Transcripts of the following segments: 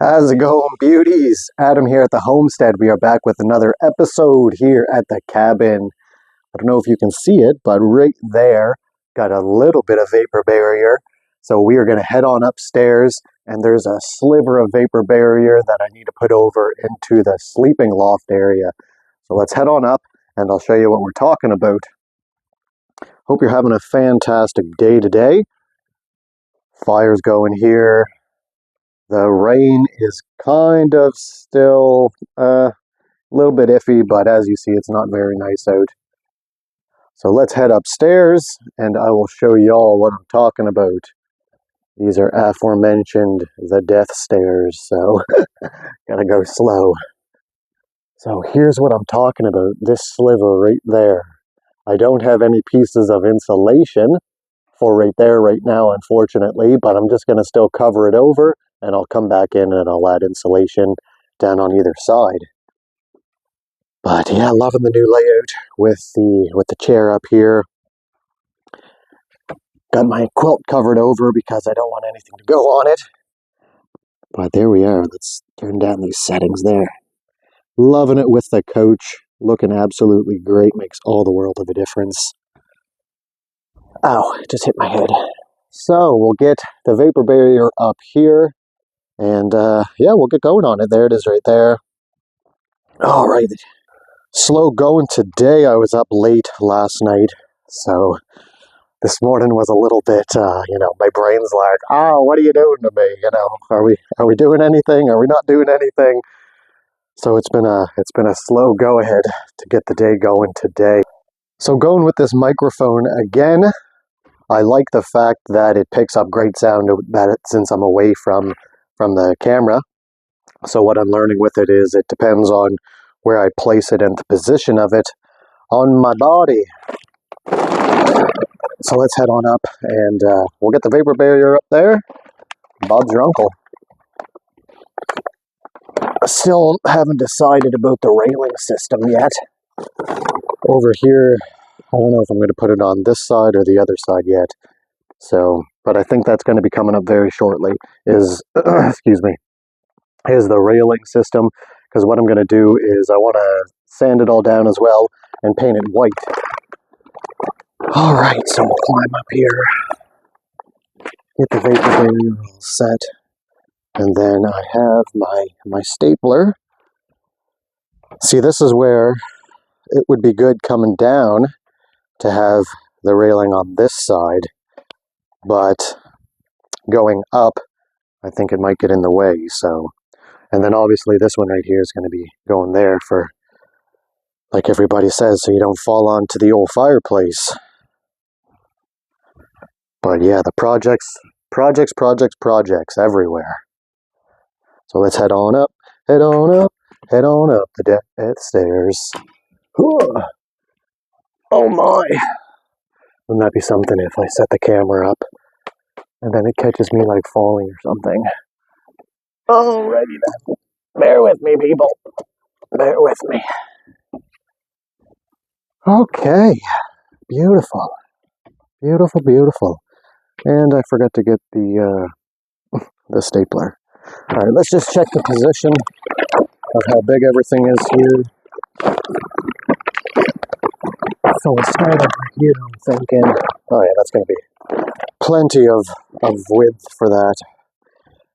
How's it going, beauties? Adam here at the Homestead. We are back with another episode here at the cabin. I don't know if you can see it, but right there got a little bit of vapor barrier. So we are going to head on upstairs, and there's a sliver of vapor barrier that I need to put over into the sleeping loft area. So let's head on up, and I'll show you what we're talking about. Hope you're having a fantastic day today. Fire's going here. The rain is kind of still a little bit iffy, but as you see, it's not very nice out. So let's head upstairs, and I will show y'all what I'm talking about. These are aforementioned, the death stairs, so gotta go slow. So here's what I'm talking about, this sliver right there. I don't have any pieces of insulation for right there right now, unfortunately, but I'm just gonna still cover it over, and I'll come back in and I'll add insulation down on either side. But yeah, loving the new layout with the chair up here. Got my quilt covered over because I don't want anything to go on it. But there we are. Let's turn down these settings there. Loving it with the couch. Looking absolutely great. Makes all the world of a difference. Ow, just hit my head. So we'll get the vapor barrier up here. And yeah, we'll get going on it. There it is right there. All right. Slow going today. I was up late last night. So this morning was a little bit, my brain's like, oh, what are you doing to me? Are we doing anything? Are we not doing anything? So it's been a slow go ahead to get the day going today. So going with this microphone again, I like the fact that it picks up great sound since I'm away from the camera. So what I'm learning with it is it depends on where I place it and the position of it on my body. So let's head on up and we'll get the vapor barrier up there. Bob's your uncle. Still haven't decided about the railing system yet. Over here, I don't know if I'm going to put it on this side or the other side yet. So, but I think that's going to be coming up very shortly is, excuse me, is the railing system. Because what I'm going to do is I want to sand it all down as well and paint it white. All right, so we'll climb up here, get the vapor barrier all set, and then I have my stapler. See, this is where it would be good coming down to have the railing on this side, but going up, I think it might get in the way, so. And then obviously this one right here is going to be going there for, like everybody says, so you don't fall onto the old fireplace. But yeah, the projects everywhere. So let's head on up the death stairs. Oh my! Wouldn't that be something if I set the camera up and then it catches me like falling or something? Alrighty then. Bear with me, people. Bear with me. Okay. Beautiful. Beautiful, beautiful. And I forgot to get the stapler. Alright, let's just check the position of how big everything is here. So we'll start over here, I'm thinking. Oh yeah, that's going to be plenty of width for that.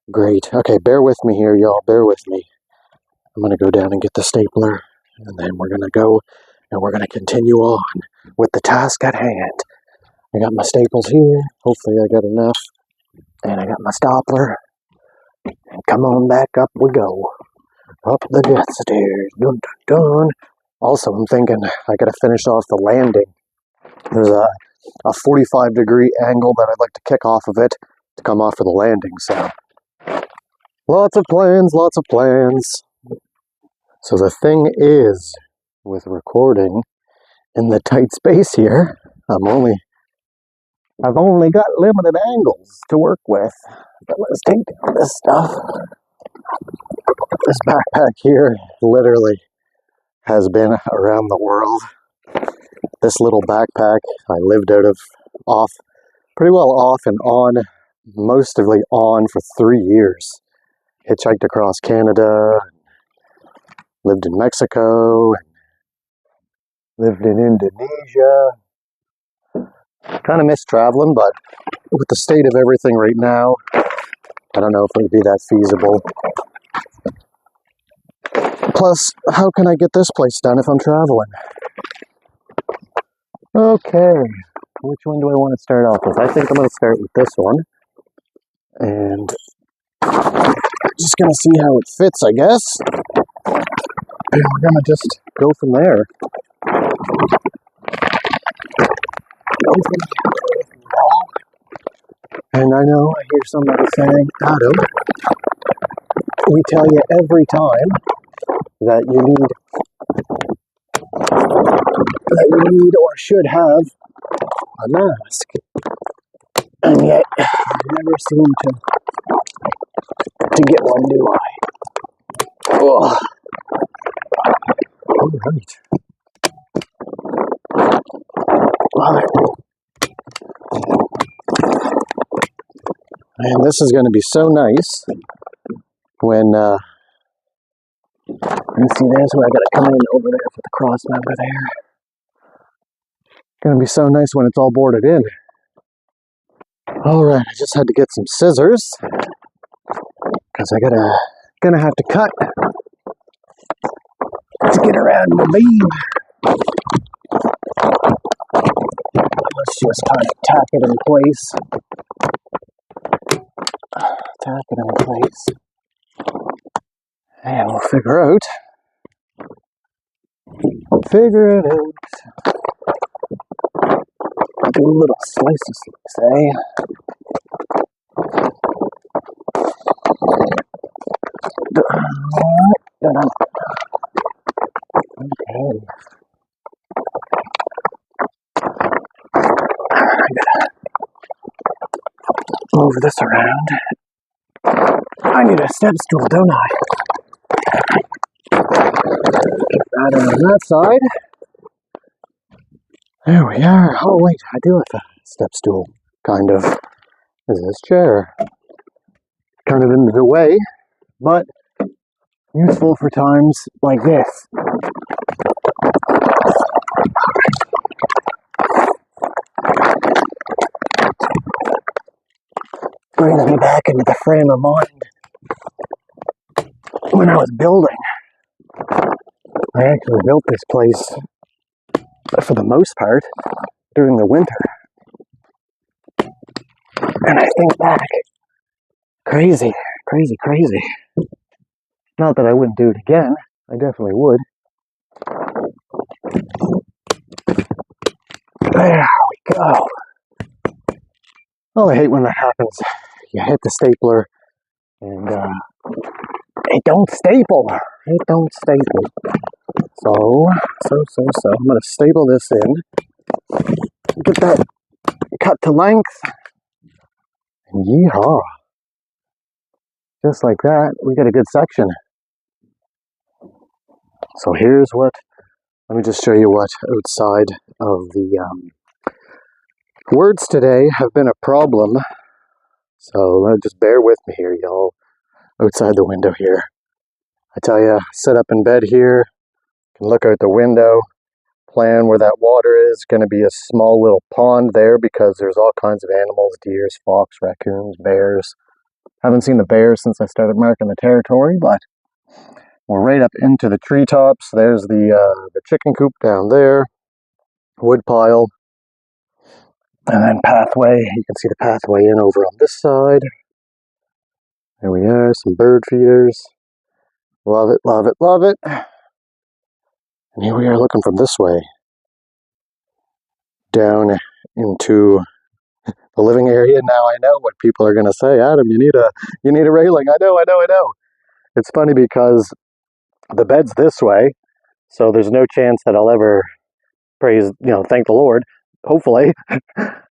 Great. Okay, bear with me here, y'all. Bear with me. I'm going to go down and get the stapler, and then we're going to go and we're going to continue on with the task at hand. I got my staples here. Hopefully I got enough. And I got my stapler. And come on back, up we go. Up the death stairs. Dun, dun, dun. Also, I'm thinking I got to finish off the landing. There's a 45-degree angle that I'd like to kick off of it to come off of the landing, so. Lots of plans, lots of plans. So the thing is, with recording in the tight space here, I've only got limited angles to work with. But let's take down this stuff. This backpack here literally has been around the world. This little backpack I lived out of pretty well off and on, mostly on for 3 years. hitchhiked across Canada, lived in Mexico, lived in Indonesia. Kind of miss traveling, but with the state of everything right now, I don't know if it would be that feasible. Plus, how can I get this place done if I'm traveling? Okay, which one do I want to start off with? I think I'm going to start with this one. And just going to see how it fits, I guess. And we're going to just go from there. And I know I hear somebody saying, Adam, we tell you every time that you need or should have a mask. And yet, I never seem to get one, do I? Oh. All right. And this is going to be so nice when, you see there's where I got to come in over there for the cross member there. It's going to be so nice when it's all boarded in. All right, I just had to get some scissors because I gonna have to cut to get around the beam. Let's just kind of tack it in place. Tack it in place. And we'll figure it out. Do little slices, say. Okay. Move this around. I need a step stool, don't I? Get that on that side. There we are. Oh wait, I do have a step stool, kind of. Is this chair? Kind of in the way, but useful for times like this. Brings me back into the frame of mind when I was building. I actually built this place, for the most part, during the winter. And I think back, crazy. Not that I wouldn't do it again, I definitely would. There we go. Oh, I hate when that happens. You hit the stapler and it don't staple. So, I'm going to staple this in. Get that cut to length. And yeehaw. Just like that, we got a good section. So here's what, let me just show you what outside of the words today have been a problem. So just bear with me here, y'all. Outside the window here. I tell you, sit up in bed here, can look out the window, plan where that water is. Going to be a small little pond there because there's all kinds of animals, deers, fox, raccoons, bears. Haven't seen the bears since I started marking the territory, but we're right up into the treetops. There's the chicken coop down there, wood pile, and then pathway. You can see the pathway in over on this side. There we are, some bird feeders. Love it. And here we are looking from this way down into the living area. Now I know what people are going to say. Adam, you need a railing. I know. It's funny because the bed's this way, so there's no chance that I'll ever thank the Lord, hopefully,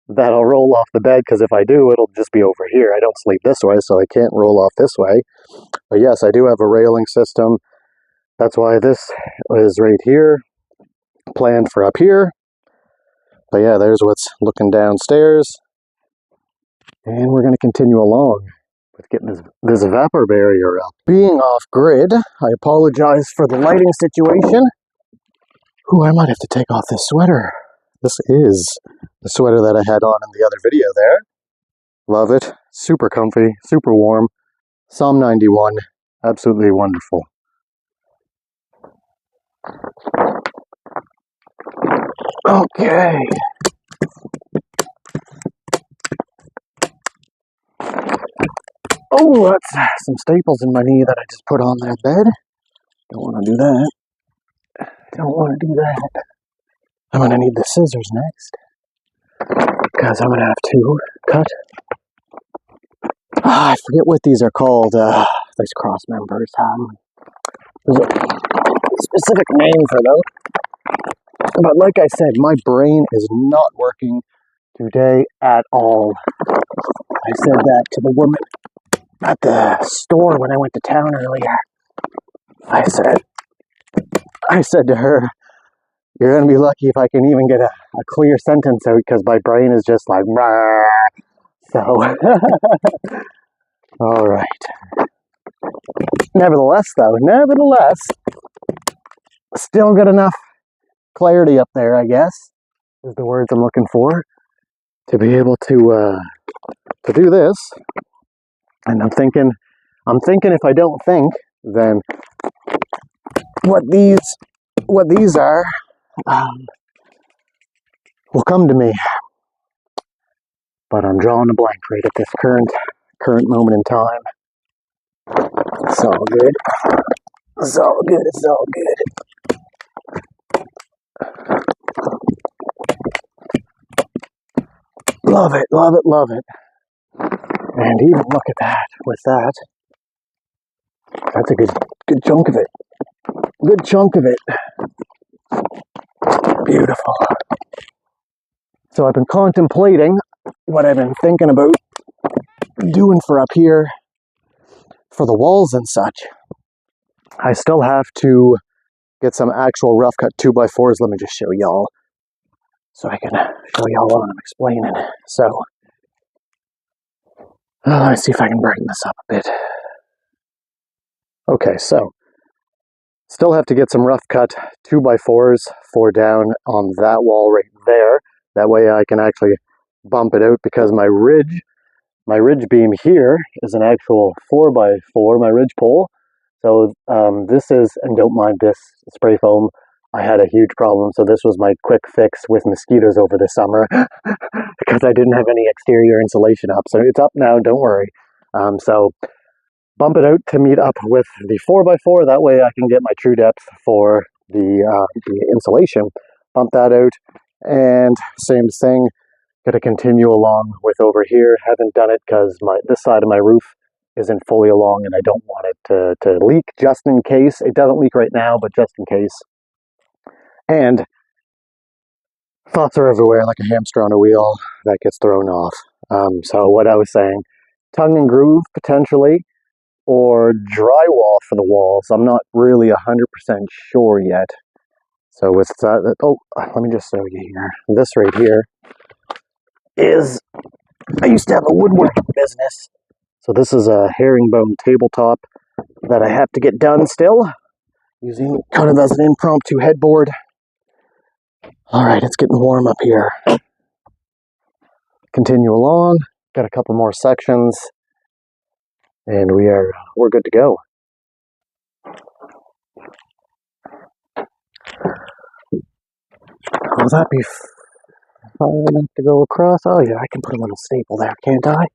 that I'll roll off the bed, because if I do, it'll just be over here. I don't sleep this way, so I can't roll off this way. But yes, I do have a railing system. That's why this is right here, planned for up here. But yeah, there's what's looking downstairs. And we're going to continue along. with getting this vapor barrier up. Being off-grid, I apologize for the lighting situation. Ooh, I might have to take off this sweater. This is the sweater that I had on in the other video there. Love it. Super comfy, super warm. Psalm 91. Absolutely wonderful. Okay. Oh, that's some staples in my knee that I just put on that bed. Don't want to do that. Don't want to do that. I'm going to need the scissors next, because I'm going to have to cut. I forget what these are called. These cross members. There's a specific name for them. But like I said, my brain is not working today at all. I said that to the woman at the store when I went to town earlier. I said to her, you're going to be lucky if I can even get a clear sentence out, because my brain is just like, rah. So, all right. Nevertheless, still got enough clarity up there, I guess, is the words I'm looking for, to be able to do this. And I'm thinking if I don't think, then what these are will come to me. But I'm drawing a blank right at this current moment in time. It's all good. It's all good. It's all good. Love it, love it, love it. And even look at that, with that. That's a good chunk of it. Good chunk of it. Beautiful. So I've been contemplating what I've been thinking about doing for up here for the walls and such. I still have to get some actual rough cut 2x4s. Let me just show y'all, so I can show y'all what I'm explaining. So, let me see if I can brighten this up a bit. Okay, so still have to get some rough cut 2x4s for down on that wall right there. That way I can actually bump it out, because my ridge beam here is an actual 4x4, my ridge pole. So this is, and don't mind this spray foam, I had a huge problem. So this was my quick fix with mosquitoes over the summer because I didn't have any exterior insulation up. So it's up now, don't worry. So bump it out to meet up with the 4x4. That way I can get my true depth for the insulation. Bump that out, and same thing. Got to continue along with over here. Haven't done it because this side of my roof isn't fully along, and I don't want it to leak, just in case. It doesn't leak right now, but just in case. And thoughts are everywhere, like a hamster on a wheel that gets thrown off. So what I was saying, tongue and groove potentially, or drywall for the walls. I'm not really 100% sure yet. So with that, oh, let me just show you here. This right here is, I used to have a woodworking business. So this is a herringbone tabletop that I have to get done still, using kind of as an impromptu headboard. All right, it's getting warm up here. Continue along, got a couple more sections, and we're good to go. Will that be far enough to go across? Oh yeah, I can put a little staple there, can't I?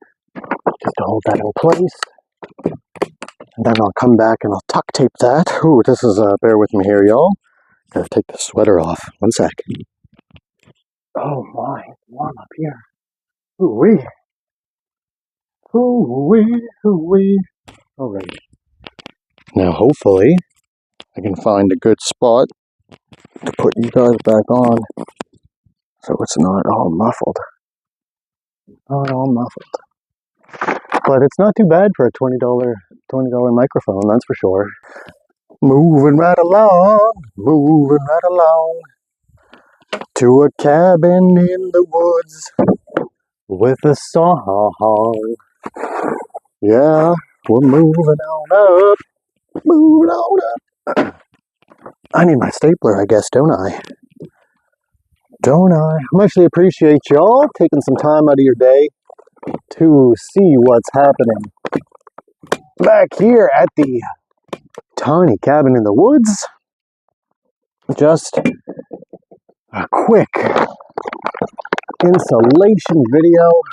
Just to hold that in place. And then I'll come back and I'll tuck tape that. Ooh, this is, bear with me here, y'all. Gotta take the sweater off. One sec. Oh my, warm up here. Ooh-wee. Ooh-wee, ooh-wee. All right. Now, hopefully, I can find a good spot to put you guys back on, so it's not all muffled. Not all muffled. But it's not too bad for a $20 microphone, that's for sure. Moving right along to a cabin in the woods with a song. Yeah, we're moving on up. Moving on up. I need my stapler, I guess, don't I? Don't I? I actually appreciate y'all taking some time out of your day to see what's happening back here at the tiny cabin in the woods. Just a quick insulation video,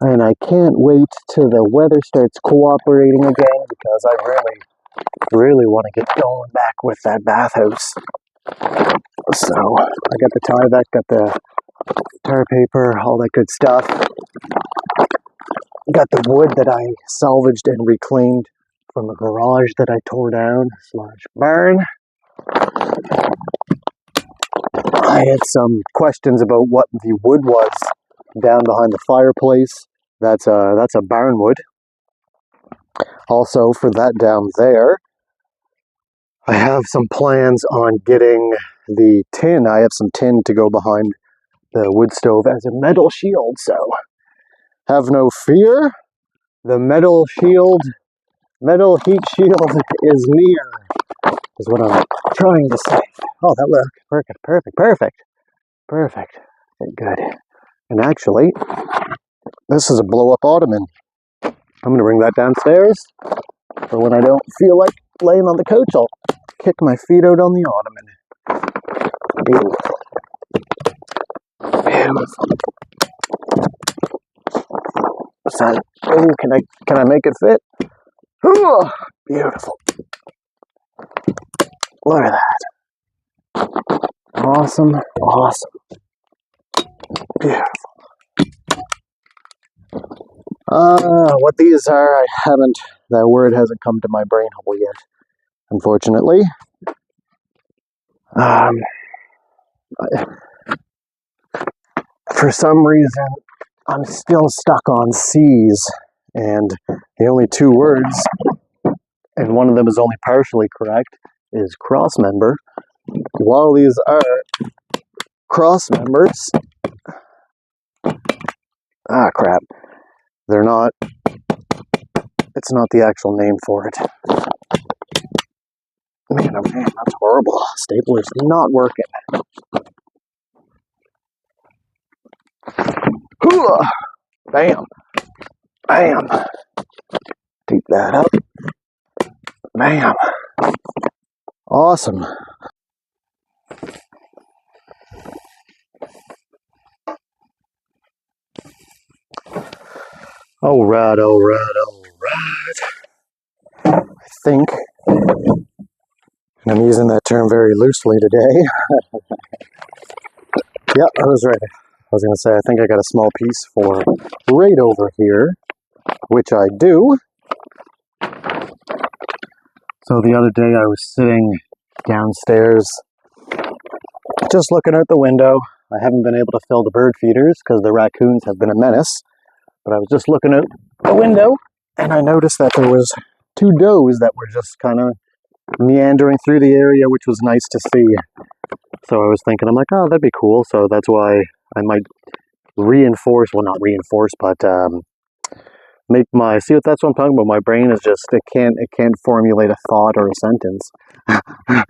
and I can't wait till the weather starts cooperating again because I really want to get going back with that bathhouse. So I got the Tyvek, got the tar paper, all that good stuff. Got the wood that I salvaged and reclaimed from a garage that I tore down / burn. I had some questions about what the wood was down behind the fireplace. That's a barnwood. Also, for that down there, I have some plans on getting the tin. I have some tin to go behind the wood stove as a metal shield, so have no fear. The metal heat shield is near, is what I'm trying to say. Oh, that worked. Perfect. Okay, good. And actually, this is a blow-up ottoman. I'm going to bring that downstairs for when I don't feel like laying on the couch. I'll kick my feet out on the ottoman. Beautiful. So, oh, can I make it fit? Oh, beautiful. Look at that. Awesome. Beautiful. What these are, that word hasn't come to my brain hole yet, unfortunately. For some reason, I'm still stuck on C's, and the only two words, and one of them is only partially correct, is cross member. While these are cross members, crap, they're not, it's not the actual name for it. Man, oh man, that's horrible. Stapler's not working. Bam. Take that up. Bam. Awesome. All right. I think, and I'm using that term very loosely today. Yep, I was right. I was going to say, I think I got a small piece for right over here, which I do. So the other day I was sitting downstairs, just looking out the window. I haven't been able to fill the bird feeders because the raccoons have been a menace. But I was just looking out the window, and I noticed that there was two does that were just kind of meandering through the area, which was nice to see. So I was thinking, I'm like, oh, that'd be cool. So that's why I might reinforce, well, not reinforce, but make my, see what that's what I'm talking about. My brain is just, it can't formulate a thought or a sentence.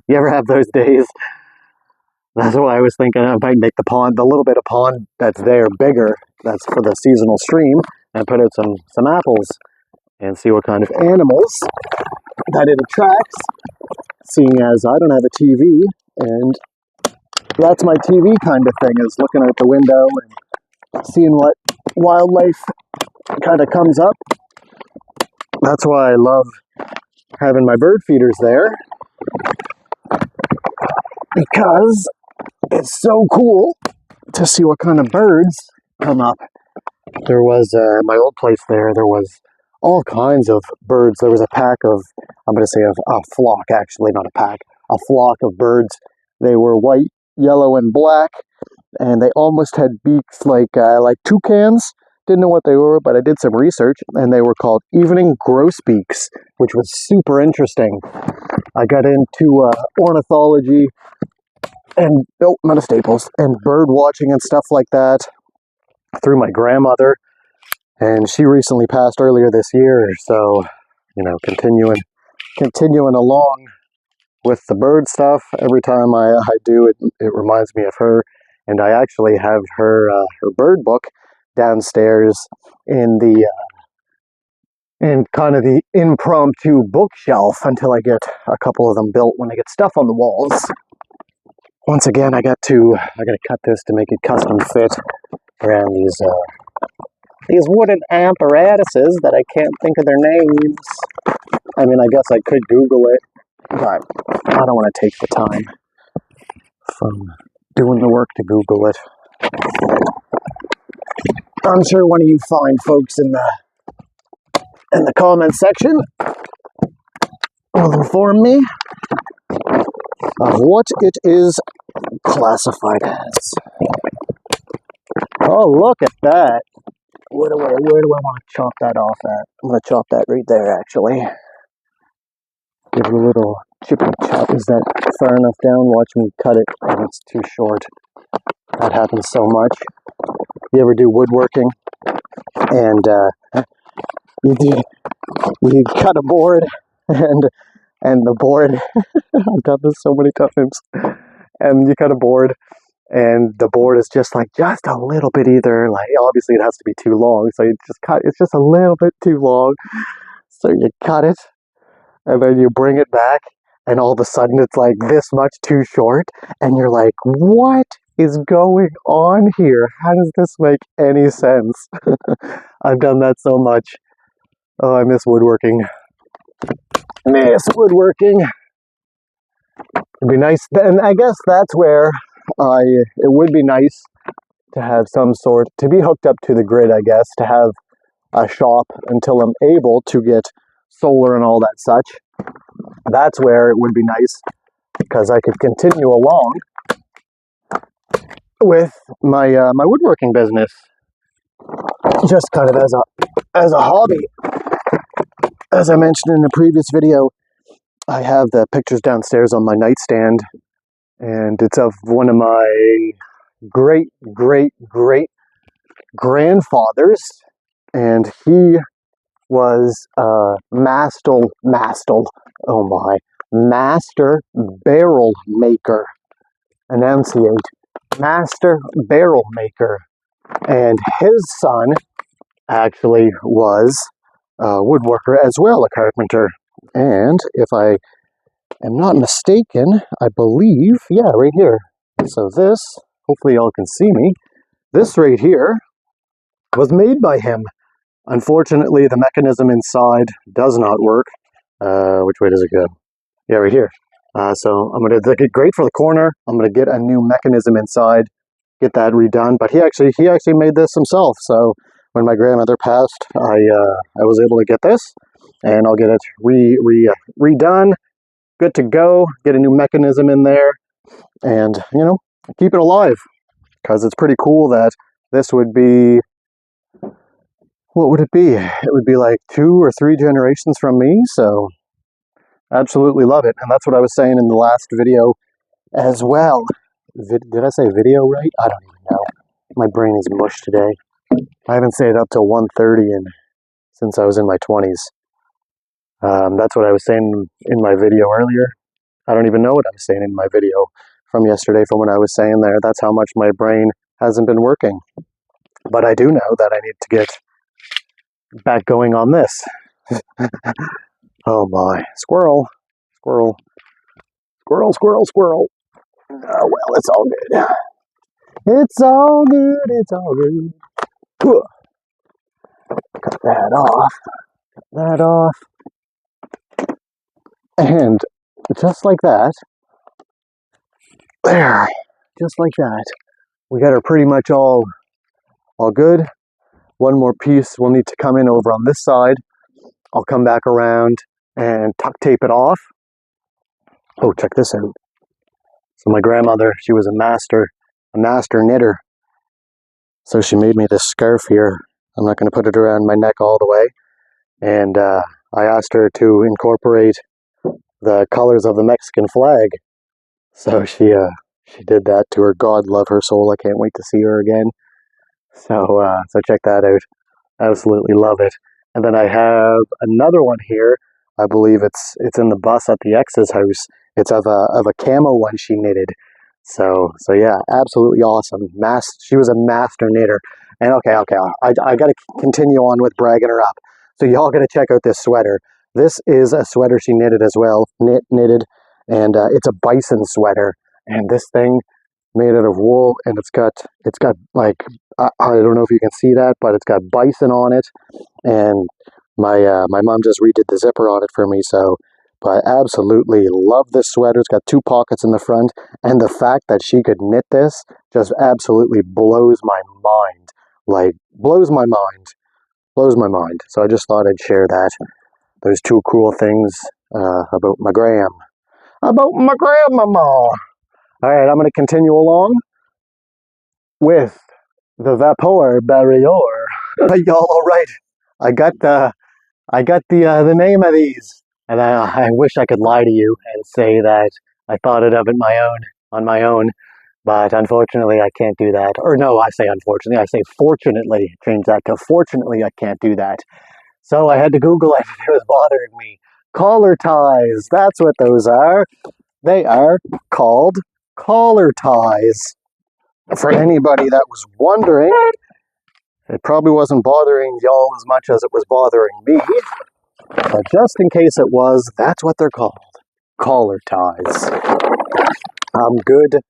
You ever have those days? That's why I was thinking I might make the pond, the little bit of pond that's there bigger, that's for the seasonal stream, and put out some apples and see what kind of animals that it attracts, seeing as I don't have a TV, and that's my TV kind of thing, is looking out the window and seeing what wildlife kind of comes up. That's why I love having my bird feeders there, because it's so cool to see what kind of birds come up. There was, my old place there was all kinds of birds. There was a pack of, I'm going to say a flock, actually, not a pack, a flock of birds. They were white, yellow, and black, and they almost had beaks like toucans. Didn't know what they were, but I did some research, and they were called evening grosbeaks, which was super interesting. I got into ornithology and, not a Staples, and bird watching and stuff like that through my grandmother. And she recently passed earlier this year, so, you know, continuing along with the bird stuff. Every time I do it, it reminds me of her. And I actually have her bird book downstairs in the in kind of the impromptu bookshelf until I get a couple of them built when I get stuff on the walls. Once again, I got to cut this to make it custom fit around these wooden apparatuses that I can't think of their names. I mean, I guess I could Google it, but I don't want to take the time from doing the work to Google it. I'm sure one of you fine folks in the comment section will inform me of what it is classified as. Oh, look at that. Where do I want to chop that off at? I'm going to chop that right there, actually. Give it a little chippy chop. Is that far enough down? Watch me cut it. Oh, it's too short. That happens so much. You ever do woodworking? And you cut a board, and the board, I've done this so many times, and you cut a board, and the board is just a little bit either, like, obviously it has to be too long, so you just cut, it's just a little bit too long, so you cut it, and then you bring it back, and all of a sudden it's like this much too short, and you're like, what is going on here? How does this make any sense? I've done that so much. Oh, I miss woodworking. Woodworking. It'd be nice, and I guess that's where it would be nice to have some sort, to be hooked up to the grid, I guess, to have a shop until I'm able to get solar and all that such. That's where it would be nice, because I could continue along with my my woodworking business, just kind of as a hobby. As I mentioned in a previous video, I have the pictures downstairs on my nightstand, and it's of one of my great grandfathers, and he was a master barrel maker. Enunciate. Master barrel maker. And his son actually was a woodworker as well, a carpenter. And if I am not mistaken, I believe, yeah, right here. So this, hopefully y'all can see me, this right here was made by him. Unfortunately, the mechanism inside does not work. Which way does it go? Yeah, right here. So I'm going to get great for the corner. I'm going to get a new mechanism inside, get that redone. But he actually made this himself. So when my grandmother passed, I was able to get this, and I'll get it redone, good to go. Get a new mechanism in there, and you know, keep it alive, because it's pretty cool that this would be. What would it be? It would be like 2 or 3 generations from me, so absolutely love it. And that's what I was saying in the last video as well. Did I say video right? I don't even know. My brain is mush today. I haven't stayed up till 1:30 since I was in my 20s. That's what I was saying in my video earlier. I don't even know what I was saying in my video from yesterday from when I was saying there. That's how much my brain hasn't been working. But I do know that I need to get back going on this. Oh my. Squirrel. Oh well, it's all good. It's all good. Cut that off. And just like that, there, just like that, we got her pretty much all good. One more piece will need to come in over on this side. I'll come back around and tuck tape it off. Oh, check this out. So my grandmother, she was a master knitter. So she made me this scarf here. I'm not going to put it around my neck all the way. And I asked her to incorporate the colors of the Mexican flag. So she did that to her. God love her soul. I can't wait to see her again. So check that out. Absolutely love it. And then I have another one here. I believe it's in the bus at the ex's house. It's of a camo one she knitted. So yeah, absolutely awesome. She was a master knitter. And okay, I got to continue on with bragging her up. So y'all got to check out this sweater. This is a sweater she knitted as well, knitted, and it's a bison sweater. And this thing made out of wool, and it's got like I don't know if you can see that, but it's got bison on it, and my mom just redid the zipper on it for me. So, but I absolutely love this sweater. It's got 2 pockets in the front, and the fact that she could knit this just absolutely blows my mind. Like blows my mind. So I just thought I'd share that. Those 2 cool things about my grandmama. All right, I'm going to continue along with the Vapour barrier. Y'all, all right. I got the name of these, and I wish I could lie to you and say that I thought it of it on my own, but unfortunately I can't do that. Or no, I say unfortunately, I say fortunately. Change that to fortunately I can't do that. So I had to Google it. It was bothering me. Collar ties. That's what those are. They are called collar ties. For anybody that was wondering, it probably wasn't bothering y'all as much as it was bothering me, but just in case it was, that's what they're called. Collar ties. I'm good,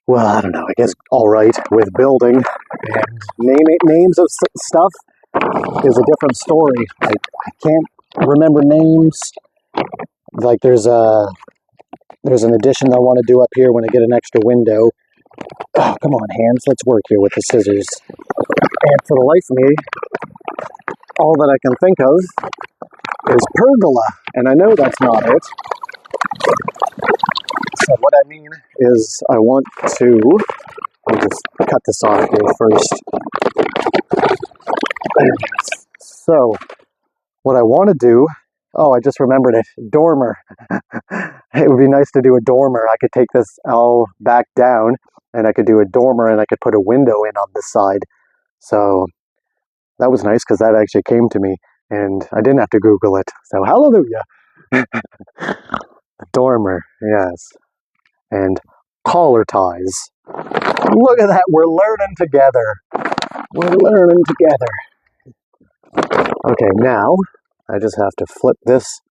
well, I don't know, I guess alright with building, and names of stuff is a different story. I can't remember names. Like there's an addition I want to do up here when I get an extra window. Oh, come on, hands, let's work here with the scissors. And for the life of me, all that I can think of is pergola, and I know that's not it. So what I mean is I want to, I'll just cut this off here first. So what I want to do, oh, I just remembered it, dormer. It would be nice to do a dormer. I could take this all back down, and I could do a dormer, and I could put a window in on this side. So that was nice because that actually came to me, and I didn't have to Google it. So hallelujah. Dormer, yes. And collar ties. Look at that, we're learning together. Okay, now I just have to flip this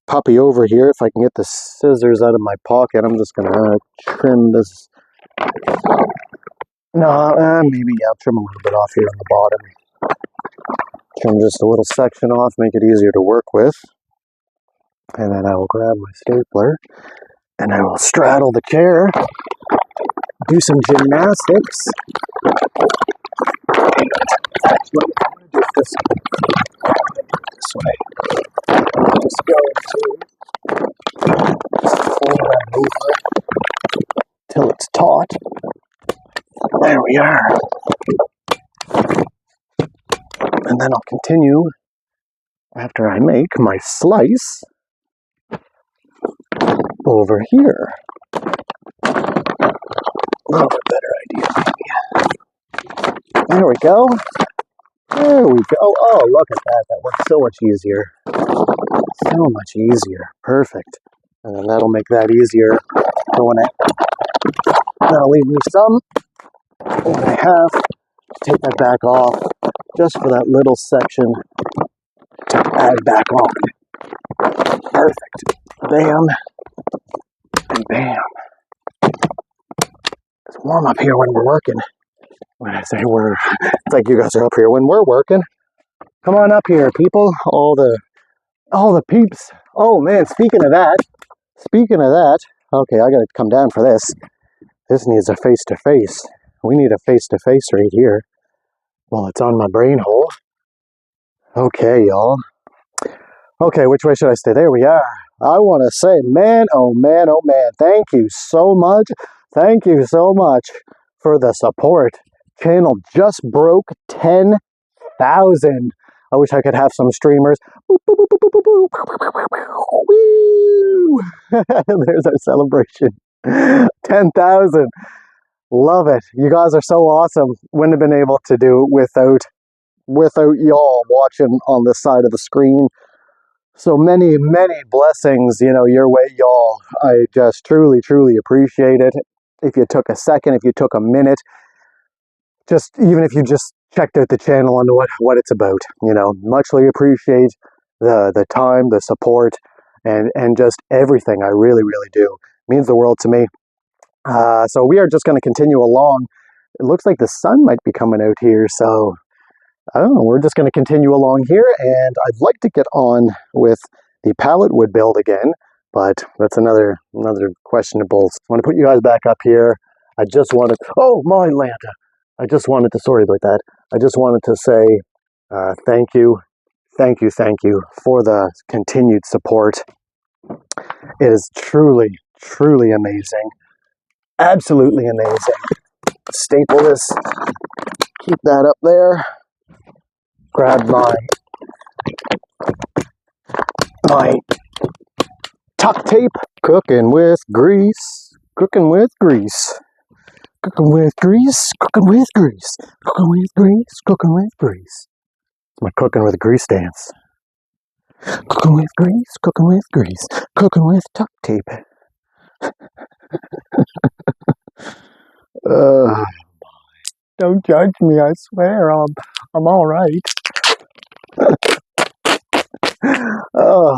puppy over here. If I can get the scissors out of my pocket, I'm just gonna trim this. No, maybe I'll trim a little bit off here on the bottom. Trim just a little section off, make it easier to work with. And then I will grab my stapler and I will straddle the chair, do some gymnastics. Actually, I'm going to do it this way. I'm just going to fold that over till it's taut. There we are. And then I'll continue after I make my slice over here. A little bit better idea, maybe. There we go. Oh, look at that. That works so much easier. So much easier. Perfect. And then that'll make that easier going in. That'll leave me some. And I have to take that back off just for that little section to add back on. Perfect. Bam. And bam. It's warm up here when we're working. When I say we're, it's like you guys are up here when we're working. Come on up here, people. All the peeps. Oh man, speaking of that, okay, I gotta come down for this. This needs a face-to-face. We need a face-to-face right here. Well, it's on my brain hole. Okay, y'all. Okay, which way should I stay? There we are. I want to say, man, oh man, thank you so much. Thank you so much for the support. Channel just broke 10,000. I wish I could have some streamers. Boop, boop, boop, boop, boop, boop, boop. Woo! There's our celebration. 10,000. Love it. You guys are so awesome. Wouldn't have been able to do it without without y'all watching on the side of the screen. So many, many blessings, your way, y'all. I just truly, truly appreciate it. If you took a second, if you took a minute, even if you just checked out the channel and what it's about, muchly appreciate the time, the support, and just everything. I really, really do. It means the world to me. So we are just going to continue along. It looks like the sun might be coming out here, so I don't know, we're just going to continue along here, and I'd like to get on with the pallet wood build again, but that's another questionable. I want to put you guys back up here. I just wanted, oh my Lanta, I just wanted to, sorry about that, I just wanted to say thank you for the continued support. It is truly, truly amazing. Absolutely amazing. Staple this, keep that up there, grab my tuck tape, cooking with grease, cooking with grease, cooking with grease, cooking with grease, cooking with grease, cooking with grease. It's my cooking with grease dance. Cooking with grease, cooking with grease, cooking with tuck tape. Don't judge me, I swear, I'm all right. Oh.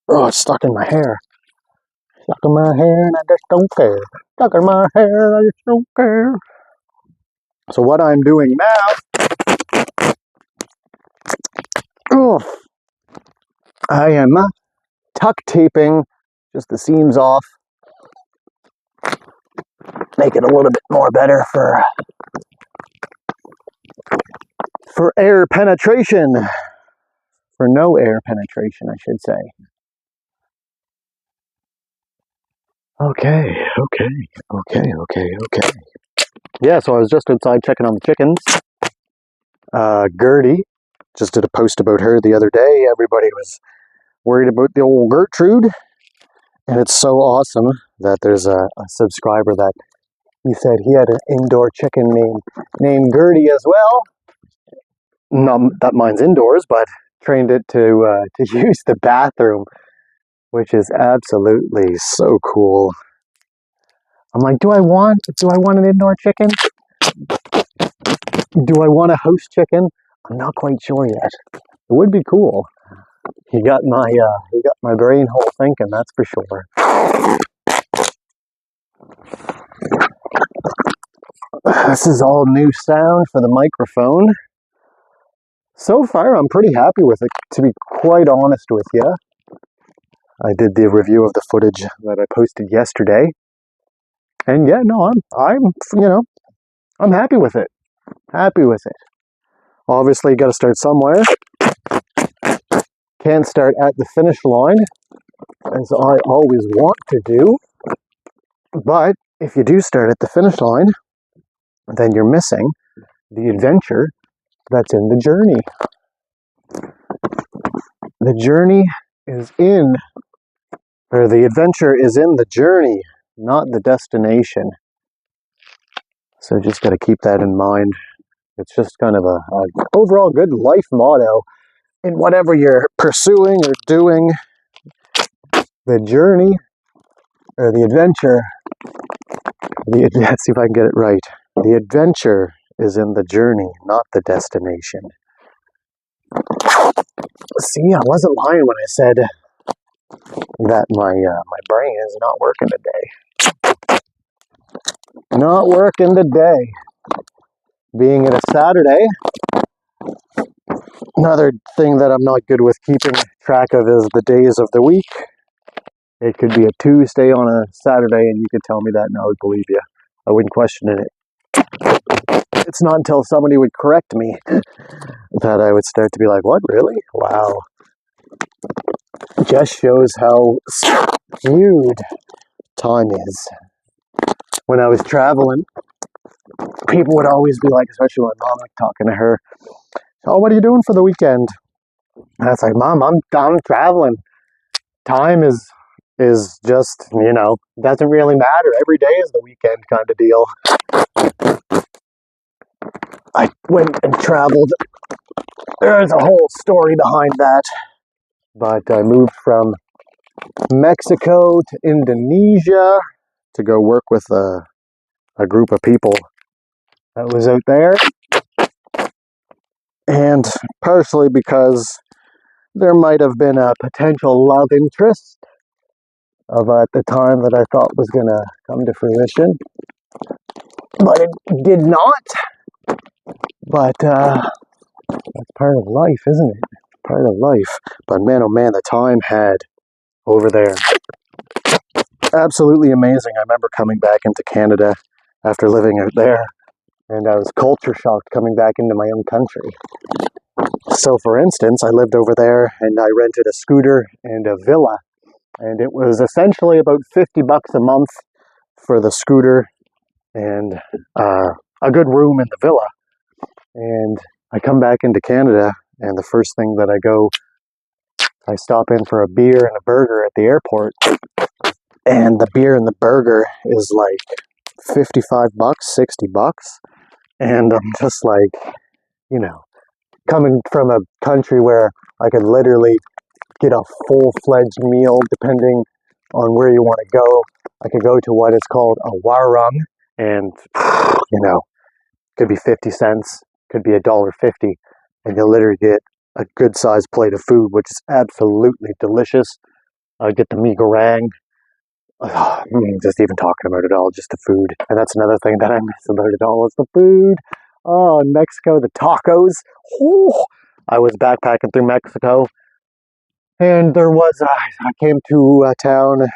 Oh, it's stuck in my hair. Stuck in my hair and I just don't care. Stuck in my hair and I just don't care. So what I'm doing now, I am tuck taping just the seams off. Make it a little bit more better for air penetration. For no air penetration, I should say. Okay. Yeah, so I was just outside checking on the chickens. Gertie, just did a post about her the other day. Everybody was worried about the old Gertrude. And it's so awesome that there's a subscriber that he said he had an indoor chicken named Gertie as well. Not that mine's indoors, but trained it to use the bathroom, which is absolutely so cool. I'm like, do I want an indoor chicken? Do I want a house chicken? I'm not quite sure yet. It would be cool. He got my brain hole thinking, that's for sure. This is all new sound for the microphone. So far, I'm pretty happy with it, to be quite honest with you. I did the review of the footage that I posted yesterday. And yeah, no, I'm happy with it. Happy with it. Obviously, you got to start somewhere. Can't start at the finish line, as I always want to do. But if you do start at the finish line, then you're missing the adventure that's in the journey. The adventure is in the journey, not the destination. So just got to keep that in mind. It's just kind of a overall good life motto in whatever you're pursuing or doing. The journey or the adventure, let's see if I can get it right. The adventure is in the journey, not the destination. See, I wasn't lying when I said that my brain is not working today. Not working today. Being it a Saturday, another thing that I'm not good with keeping track of is the days of the week. It could be a Tuesday on a Saturday and you could tell me that and I would believe you. I wouldn't question it. It's not until somebody would correct me that I would start to be like, what, really? Wow. It just shows how skewed time is. When I was traveling, people would always be like, especially when Mom was talking to her, oh, what are you doing for the weekend? And I was like, Mom, I'm traveling. Time is is just, doesn't really matter. Every day is the weekend kind of deal. I went and traveled. There's a whole story behind that. But I moved from Mexico to Indonesia to go work with a group of people that was out there. And partially because there might have been a potential love interest of at the time that I thought was going to come to fruition. But it did not. But that's part of life, isn't it? Part of life. But man, oh man, the time had over there. Absolutely amazing. I remember coming back into Canada after living out there, and I was culture shocked coming back into my own country. So for instance, I lived over there and I rented a scooter and a villa, and it was essentially about $50 a month for the scooter and a good room in the villa. And I come back into Canada, and the first thing that I stop in for a beer and a burger at the airport, and the beer and the burger is like $55, $60, and I'm just like, coming from a country where I could literally get a full-fledged meal depending on where you want to go. I could go to what is called a warung, and could be 50 cents, could be $1.50, and you'll literally get a good-sized plate of food, which is absolutely delicious. I get the mee goreng. Just even talking about it all, just the food. And that's another thing that I miss about it all is the food. Oh, in Mexico, the tacos. Oh, I was backpacking through Mexico, and I came to a town,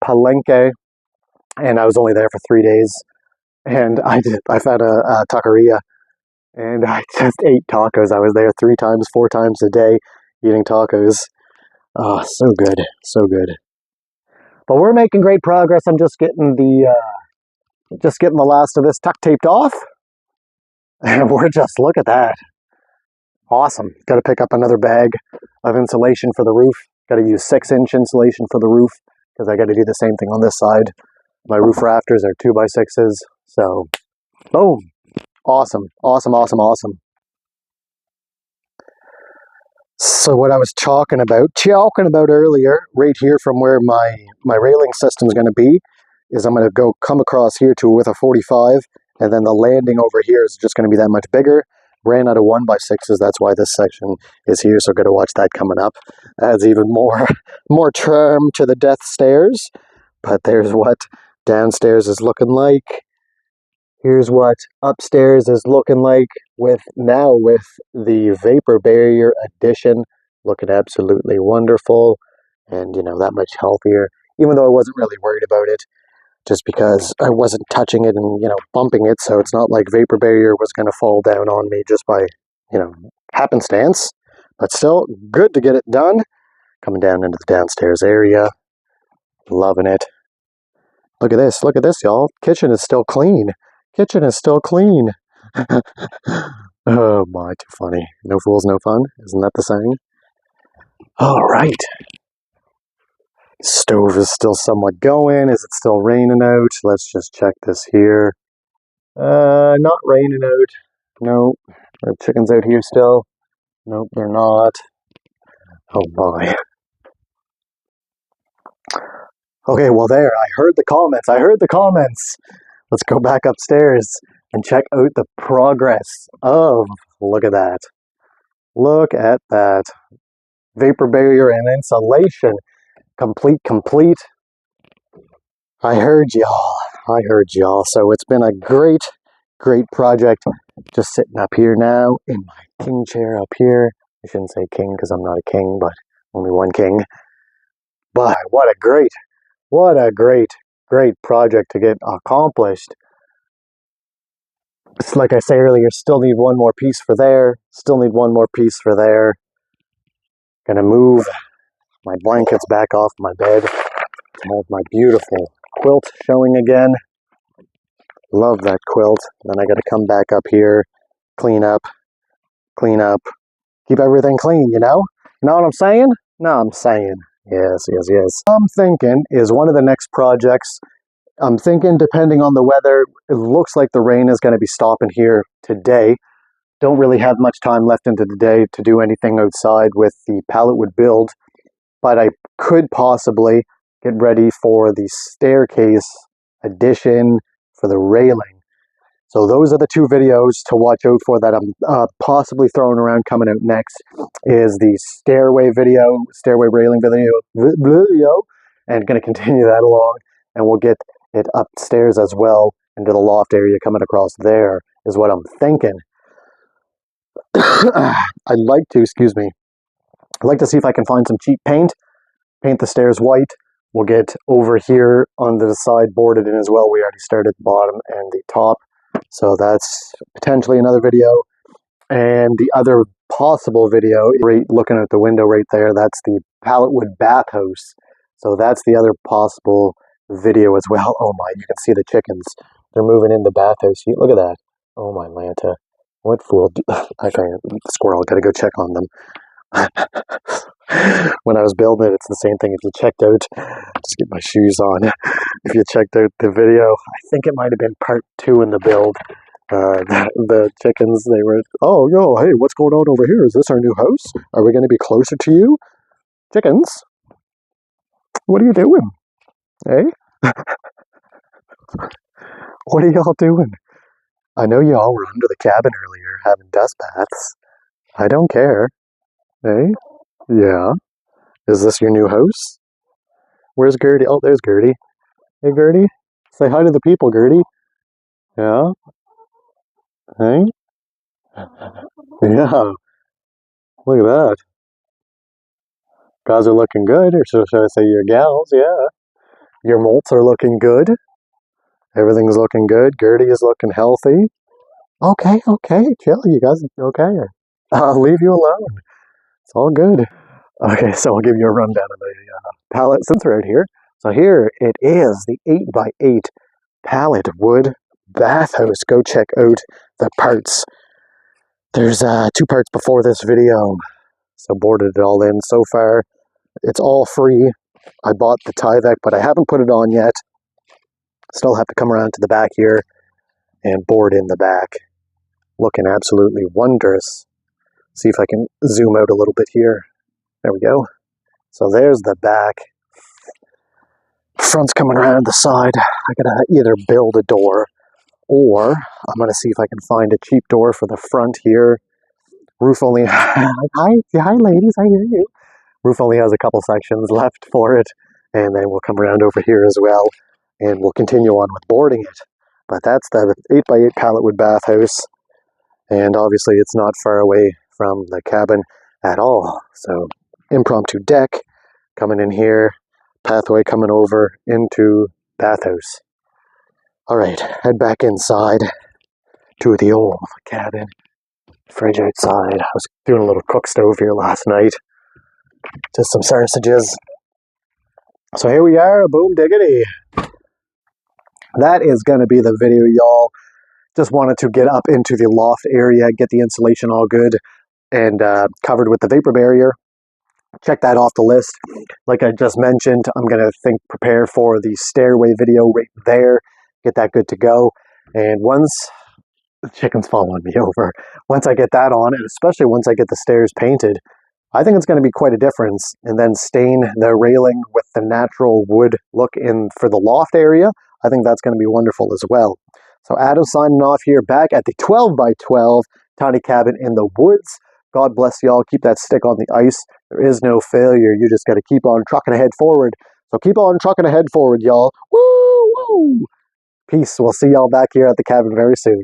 Palenque, and I was only there for 3 days. And I found a taqueria, and I just ate tacos. I was there 3 times, 4 times a day eating tacos. Oh, so good, so good. But we're making great progress. I'm just getting the last of this tuck taped off, and look at that. Awesome. Got to pick up another bag of insulation for the roof. Got to use 6-inch insulation for the roof because I got to do the same thing on this side. My roof rafters are 2x6s. So, boom. Awesome. Awesome, awesome, awesome. So what I was talking about earlier, right here from where my railing system is going to be, is I'm going to come across here with a 45, and then the landing over here is just going to be that much bigger. Ran out of 1x6s, that's why this section is here, so got to watch that coming up. Adds even more charm to the death stairs. But there's what downstairs is looking like. Here's what upstairs is looking like with the vapor barrier addition, looking absolutely wonderful, and that much healthier, even though I wasn't really worried about it, just because I wasn't touching it and bumping it, so it's not like vapor barrier was going to fall down on me just by happenstance. But still, good to get it done. Coming down into the downstairs area, loving it. Look at this, y'all. Kitchen is still clean. Kitchen is still clean. Oh my, too funny. No fools, no fun. Isn't that the saying? All right. Stove is still somewhat going. Is it still raining out? Let's just check this here. Not raining out. Nope. Are the chickens out here still? Nope, they're not. Oh my. Okay, well there. I heard the comments. Let's go back upstairs and check out the progress of, look at that. Look at that. Vapor barrier and insulation. Complete. I heard y'all. So it's been a great project. Just sitting up here now in my king chair up here. I shouldn't say king because I'm not a king, but only one king. But what a great project to get accomplished. It's like I say earlier, still need one more piece for there. Gonna move my blankets back off my bed. Have my beautiful quilt showing again. Love that quilt. Then I gotta come back up here, clean up, keep everything clean, you know? You know what I'm saying? No, I'm saying, Yes, yes, yes. I'm thinking is one of the next projects. I'm thinking, depending on the weather, it looks like the rain is going to be stopping here today. Don't really have much time left into the day to do anything outside with the pallet wood build, but I could possibly get ready for the staircase addition for the railing. So those are the two videos to watch out for that I'm possibly throwing around coming out next is the stairway railing video, and going to continue that along, and we'll get it upstairs as well into the loft area coming across there is what I'm thinking. I'd like to, excuse me, I'd like to see if I can find some cheap paint the stairs white. We'll get over here on the side boarded in as well. We already started the bottom and the top. So that's potentially another video. And the other possible video, right looking at the window right there, that's the pallet wood bathhouse. So that's the other possible video as well. Oh my, you can see the chickens. They're moving in the bathhouse. Look at that. Oh my Lanta. What fool. Okay, squirrel, gotta go check on them. When I was building it, it's the same thing. If you checked out, just get my shoes on. If you checked out the video, I think it might have been part 2 in the build. The chickens, they were, oh, yo, hey, what's going on over here? Is this our new house? Are we going to be closer to you? Chickens, what are you doing? Eh? What are y'all doing? I know y'all were under the cabin earlier having dust baths. I don't care. Eh? Yeah. Is this your new house? Where's Gertie? Oh, there's Gertie. Hey, Gertie. Say hi to the people, Gertie. Yeah? Hey? Yeah. Look at that. Guys are looking good, or should I say your gals? Yeah. Your molts are looking good. Everything's looking good. Gertie is looking healthy. Okay, okay. Chill, you guys. Okay. I'll leave you alone. It's all good. Okay, so I'll give you a rundown of the pallet since we're out here. So here it is, the 8x8 pallet wood bathhouse. Go check out the parts. There's 2 parts before this video, so boarded it all in. So far, it's all free. I bought the Tyvek, but I haven't put it on yet. Still have to come around to the back here and board in the back. Looking absolutely wondrous. See if I can zoom out a little bit here. There we go. So there's the back. Front's coming around the side. I gotta either build a door, or I'm gonna see if I can find a cheap door for the front here. Roof only, hi ladies, I hear you. Roof only has a couple sections left for it, and then we'll come around over here as well, and we'll continue on with boarding it. But that's the 8x8 pallet wood bathhouse, and obviously it's not far away from the cabin at all. So impromptu deck coming in here, pathway coming over into bathhouse. All right, head back inside to the old cabin. Fridge outside. I was doing a little cook stove here last night. Just some sausages. So here we are, boom diggity. That is going to be the video, y'all. Just wanted to get up into the loft area, get the insulation all good and covered with the vapor barrier. Check that off the list. Like I just mentioned, I'm going to prepare for the stairway video right there. Get that good to go. And once the chicken's following me over, once I get that on, and especially once I get the stairs painted, I think it's going to be quite a difference. And then stain the railing with the natural wood look in for the loft area. I think that's going to be wonderful as well. So Adam signing off here, back at the 12x12 tiny cabin in the woods. God bless y'all. Keep that stick on the ice. There is no failure. You just got to keep on trucking ahead forward. So keep on trucking ahead forward, y'all. Woo! Woo! Peace. We'll see y'all back here at the cabin very soon.